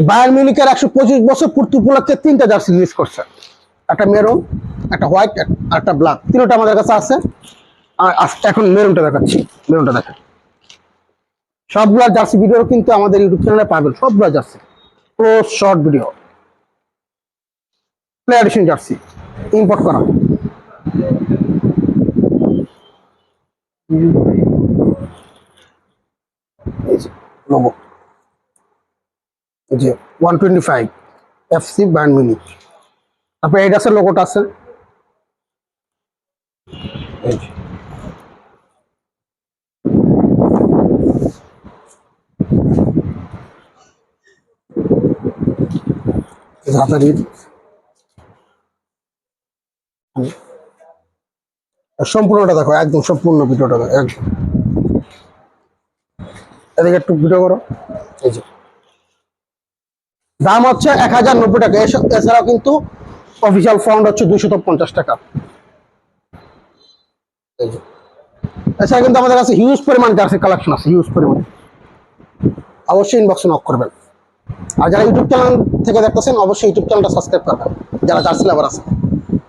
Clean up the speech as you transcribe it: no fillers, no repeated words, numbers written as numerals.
Bayern মিউনিখের 125 বছর পূর্তি উপলক্ষে 3টা জার্সি রিলিজ করছে, একটা মেরুন, একটা হোয়াইট আর একটা ব্ল্যাক, তিনটা আমাদের কাছে আছে। আর এখন মেরুনটা দেখাচ্ছি, মেরুনটা দেখেন। সবগুলা জার্সি ভিডিও কিন্তু আমাদের ইউটিউব চ্যানেলে পাবেন, সবগুলা jersey close short video, play addition jersey import করা। লোগো এই যে 125 FC বায়ার্ন মিউনিখ। তারপরে এডিডাসের লোগোটা আছে, এই যে হাতারির সম্পূর্ণটা দেখো, একদম সম্পূর্ণ ভিডিওটা দেখো, একদম এদিকে একটু ভিডিও করো। এই যে দাম হচ্ছে 1090 টাকা। এছাড়াও কিন্তু অফিসিয়াল ফান্ড হচ্ছে 250 টাকা। এই যে এছাড়া কিন্তু আমাদের কাছে হিউজ পরিমাণ জার্সি কালেকশন আছে, হিউজ পরিমাণ। অবশ্যই ইনবক্সে নক করবেন। আর যারা ইউটিউব চ্যানেল থেকে দেখতেছেন অবশ্যই ইউটিউব চ্যানেলটা সাবস্ক্রাইব করবেন, যারা জার্সি লাভার আছে।